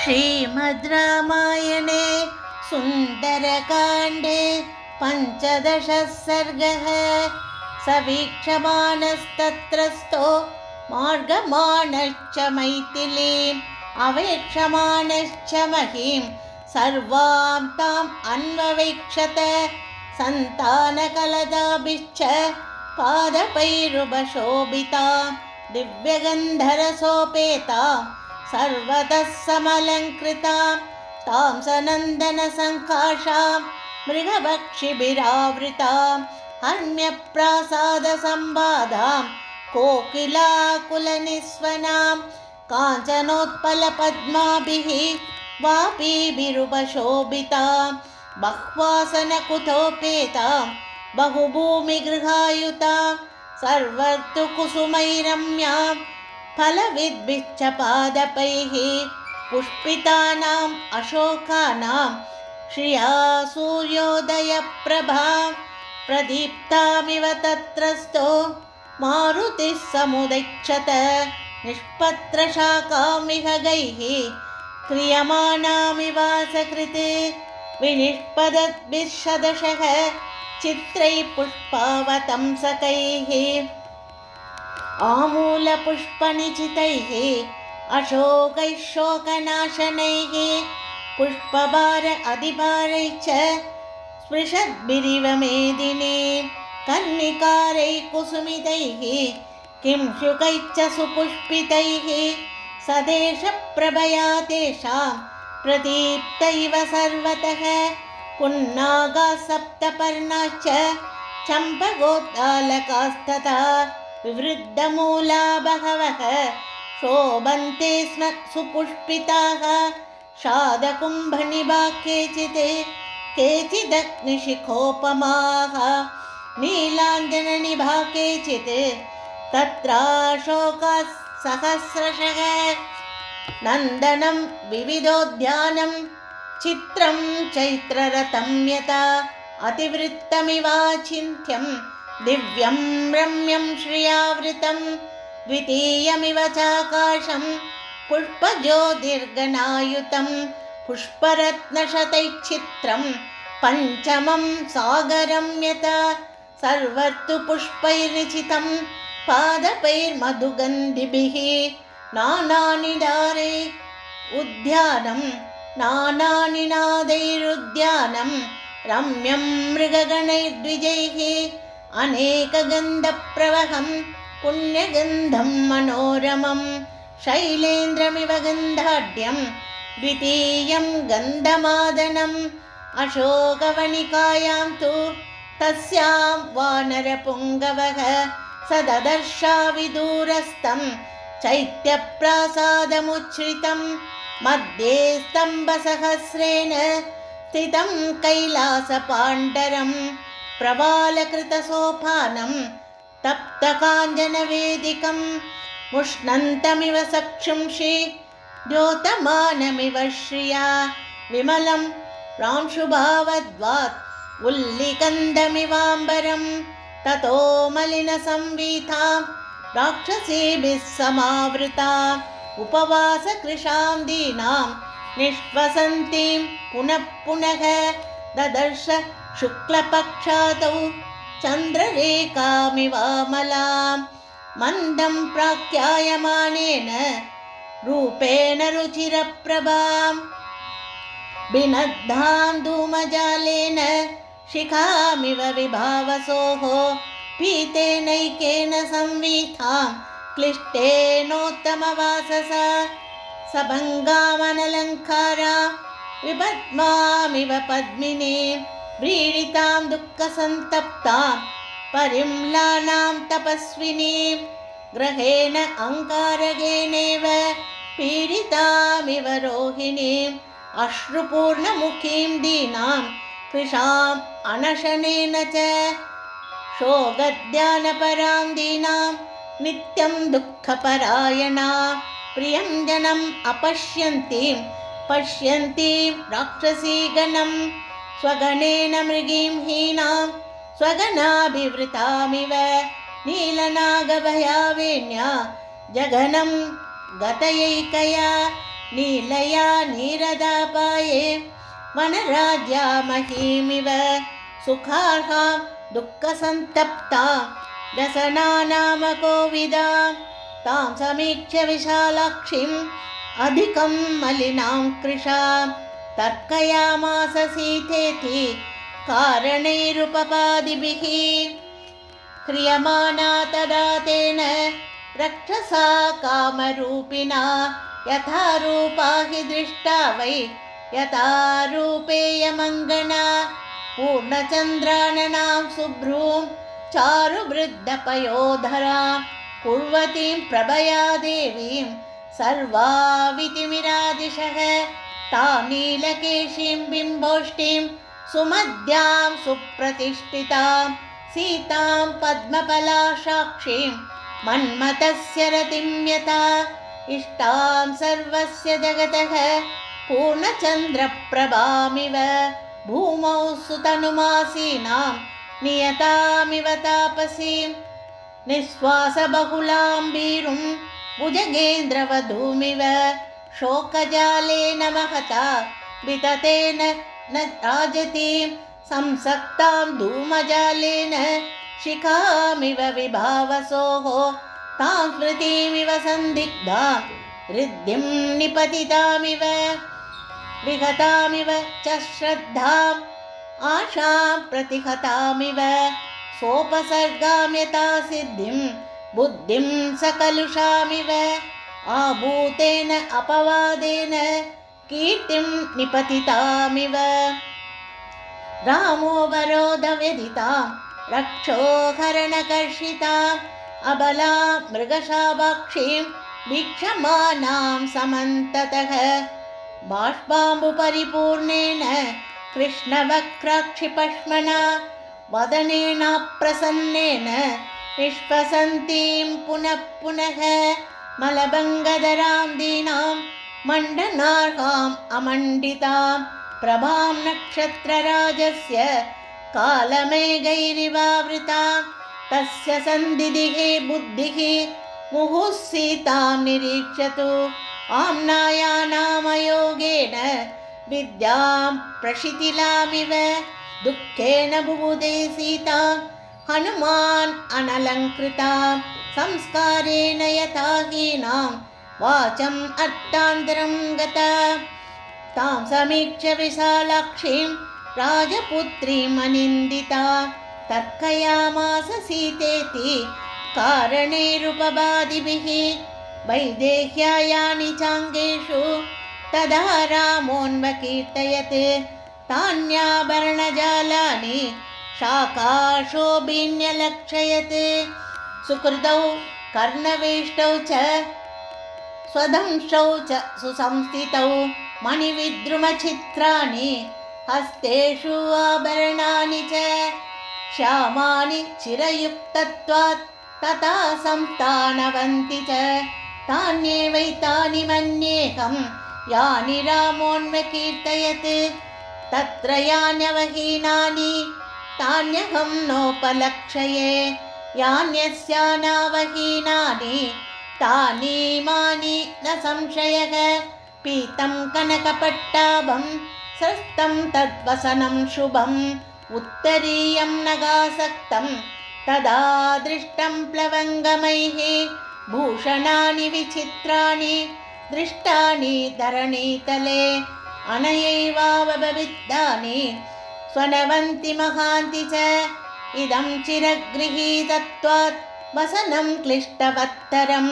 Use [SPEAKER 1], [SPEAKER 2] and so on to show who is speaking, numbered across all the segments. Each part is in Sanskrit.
[SPEAKER 1] श्रीमद् रामायणे सुन्दरकाण्डे पञ्चदशः सर्गः। सवीक्षमाणस्तत्रस्थो मार्गमाणश्च मैथिलीम् अवेक्षमाणश्च महीं सर्वां ताम् अन्ववेक्षत। सन्तानकलदाभिश्च पादपैरुपशोभितां दिव्यगन्धरसोपेतां सर्वतः समलङ्कृतां तां सनन्दनसङ्काशां मृगपक्षिभिरावृतां हर्म्यप्रासादसम्बाधां कोकिलाकुलनिस्वनां काञ्चनोत्पलपद्माभिः वापीभिरुपशोभितां बह्वासनकुतोपेतां बहुभूमिगृहायुतां सर्वर्तुकुसुमैरम्यां फलविद्भिश्च पादपैः पुष्पितानाम् अशोकानां श्रिया सूर्योदयप्रभां प्रदीप्तामिव तत्रस्थो मारुतिः समुदच्छत। निष्पत्रशाखामिहगैः क्रियमाणामिवासकृते विनिष्पदद्भिः शदशः चित्रैः पुष्पावतंसकैः आमूलपुष्पनिचितैः अशोकैः शोकनाशनैः पुष्पभार अधिभारैश्च स्पृशद्भिरिव मेदिनी कन्निकारैः कुसुमितैः किंशुकैश्च सुपुष्पितैः सदेशप्रभया तेषां प्रदीप्तैव सर्वतः पुन्नागाः सप्तपर्णाश्च चम्पकोद्दालकास्तथा विवृद्धमूला बहवः शोभन्ते स्म सुपुष्पिताः शादकुम्भनिभाः केचिदग्निशिखोपमाः नीलाञ्जननिभाः केचित् तत्राशोकाः सहस्रशः नन्दनं विविधोद्यानं चित्रं चैत्ररथं यथा अतिवृत्तमिवाचिन्त्यं दिव्यं रम्यं श्रियावृतं द्वितीयमिव चाकाशं पुष्पज्योतिर्गणायुतं पुष्परत्नशतैश्चित्रं पञ्चमं सागरं यथा सर्वत्र पुष्पैर्निचितं पादपैर्मधुगन्धिभिः नानानिदारे उद्यानं नानानिनादैरुद्यानं रम्यं मृगगणैर्द्विजैः अनेकगन्धप्रवहं पुण्यगन्धं मनोरमं शैलेन्द्रमिव गन्धाढ्यं द्वितीयं गन्धमादनम् अशोकवनिकायां तु तस्यां वानरपुङ्गवः स ददर्शाविदूरस्थं चैत्यप्रासादमुच्छ्रितं मध्ये स्तम्भसहस्रेण स्थितं कैलासपाण्डरं प्रवालकृतसोपानं तप्तकाञ्जनवेदिकं मुष्णन्तमिव सक्षुंषि द्योतमानमिव श्रिया विमलं प्रांशुभावद्वात् उल्लिकन्दमिवाम्बरं ततो मलिनसंवीतां राक्षसीभिः समावृतां उपवासकृशां दीनां निष्वसन्तीं पुनः पुनः ददर्श शुक्लपक्षातौ चन्द्ररेखामिवामलां मन्दं प्राख्यायमानेन रूपेण रुचिरप्रभां विनद्धां धूमजालेन शिखामिव विभावसोः पीतेनैकेन संवीतां क्लिष्टेनोत्तमवाससा सभङ्गामनलङ्कारां विपद्मामिव पद्मिनीं व्रीडितां दुःखसन्तप्तां परिम्लानां तपस्विनीं ग्रहेण अङ्गारगेणेव पीडितामिव रोहिणीम् अश्रुपूर्णमुखीं दीनां कृशाम् अनशनेन च शोकध्यानपरां दीनां नित्यं दुःखपरायणां प्रियं जनम् अपश्यन्तीं पश्यन्तीं राक्षसीगणं स्वगणेन मृगीं हीनां स्वगणाभिवृतामिव नीलनागभयावेण्या जघनं गतयैकया नीलया नीरदापाये वनराज्या महीमिव सुखार्हां दुःखसन्तप्ता व्यसनानामकोविदां तां समीक्ष्य विशालाक्षीम् अधिकं मलिनां कृशां तर्कयामास सीतेति कारणैरुपपादिभिः क्रियमाणा तदा तेन रक्षसा कामरूपिणा यथा रूपा हि दृष्टा वै यथा रूपेयमङ्गना पूर्णचन्द्राननां शुभ्रूं चारुवृद्धपयोधरा कुर्वतीं प्रभया देवीं सर्वावितिमिरादिशः तां नीलकेशीं बिम्बोष्टिं सुमध्यां सुप्रतिष्ठितां सीतां पद्मपलाशाक्षीं मन्मथस्य रतिं यथा इष्टां सर्वस्य जगतः पूर्णचन्द्रप्रभामिव भूमौ सुतनुमासीनां नियतामिव तापसीं निःश्वासबहुलाम्बीरुं भुजगेन्द्रवधूमिव शोकजालेन महता विततेन न राजतीं संसक्तां धूमजालेन शिखामिव विभावसोः तां स्मृतिमिव सन्दिग्धां हृद्यं निपतितामिव विहतामिव च श्रद्धाम् आशां प्रतिहतामिव सोपसर्गां यथा सिद्धिं बुद्धिं सकलुषामिव आभूतेन अपवादेन कीर्तिं निपतितामिव रामोऽवरोधव्यधितां रक्षोहरणकर्षिताम् अबलां मृगशावाक्षीं वीक्षमाणां समन्ततः बाष्पाम्बुपरिपूर्णेन कृष्णवक्राक्षिपश्मना वदनेनाप्रसन्नेन निष्पसन्तीं पुनः पुनः मलभङ्गधरां दीनां मण्डनार्हाम् अमण्डितां प्रभां नक्षत्रराजस्य कालमेघैरिवावृतां तस्य सन्दिदिः बुद्धिः मुहुः सीतां निरीक्षतु आम्नायानामयोगेन विद्यां प्रशिथिलामिव दुःखेन बुबुधे सीतां हनुमान् अनलङ्कृतां संस्कारेण यथा हीनां वाचम् अर्थान्तरं गता तां समीक्ष्य विशालाक्षीं राजपुत्रीमनिन्दिता तर्कयामास सीतेति कारणैरुपबादिभिः वैदेह्यायानि चाङ्गेषु तदा रामोऽन्वकीर्तयत् तान्याभरणजालानि शाकाशोभिन्यलक्षयत् सुकृतौ कर्णवेष्टौ च स्वदंशौ च सुसंस्थितौ मणिविद्रुमचित्राणि हस्तेषु आभरणानि च श्यामानि चिरयुक्तत्वात् तथा संस्थानवन्ति च तान्येवैतानि मन्येऽहं यानि रामोऽन्वकीर्तयत् तत्र यान्यवहीनानि तान्यहं नोपलक्षये यान्यस्यानावहीनानि तानि मानि न संशयः पीतं कनकपट्टाभं स्रस्तं तद्वसनं शुभम् उत्तरीयं नगासक्तं तदा दृष्टं प्लवङ्गमैः भूषणानि विचित्राणि दृष्टानि धरणीतले अनयैवावविद्धानि स्वनवन्ति महान्ति च इदं चिरगृहीतत्वात् वसनं क्लिष्टवत्तरं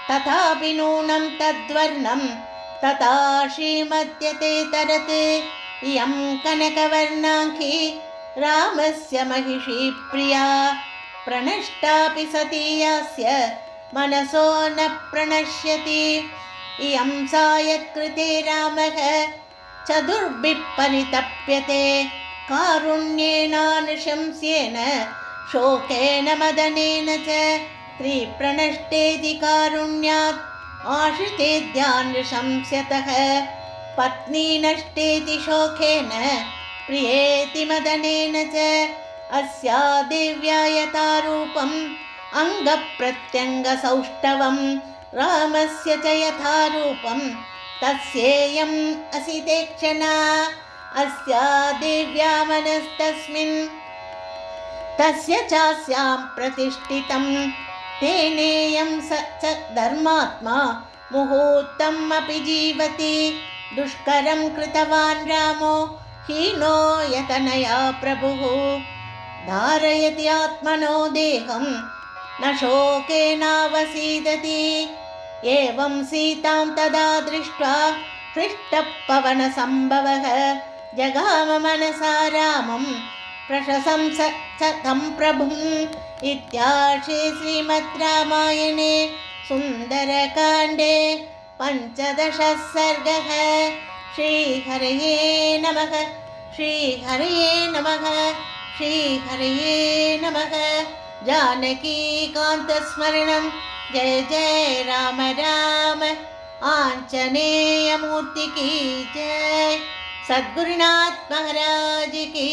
[SPEAKER 1] तथापि नूनं तद्वर्णं तथा श्रीमद्यते तरत् इयं कनकवर्णाङ्गी रामस्य महिषी प्रिया प्रणष्टापि सती यस्य मनसो न प्रणश्यति इयं सा यत्कृते रामः चतुर्भिः परितप्यते कारुण्येनानुशंस्येन शोकेन मदनेन च त्रिप्रणष्टेति कारुण्यात् आश्रितेद्यान्नृशंस्यतः पत्नी नष्टेति शोकेन प्रियेति मदनेन च अस्या देव्या यथा रूपम् अङ्गप्रत्यङ्गसौष्ठवं रामस्य च यथा रूपं तस्येयम् असिते क्षणा अस्या देव्या मनस्तस्मिन् तस्य चास्यां प्रतिष्ठितं तेनेयं स धर्मात्मा मुहूर्तम् अपि जीवति दुष्करं कृतवान् रामो हीनो यतनया प्रभुः धारयति आत्मनो देहं न शोकेनावसीदति एवं सीतां तदा दृष्ट्वा हृष्टः पवनसम्भवः जगाम मनसा रामं प्रशंस तं प्रभुम् इत्यार्षे श्रीमद् रामायणे सुन्दरकाण्डे 15 सर्गः। श्रीहरये नमः। श्रीहरये नमः। श्रीहरये नमः। जानकीकान्तस्मरणं जय जय राम राम। आञ्जनेयमूर्ति की जय। सद्गुरुनाथ महाराज की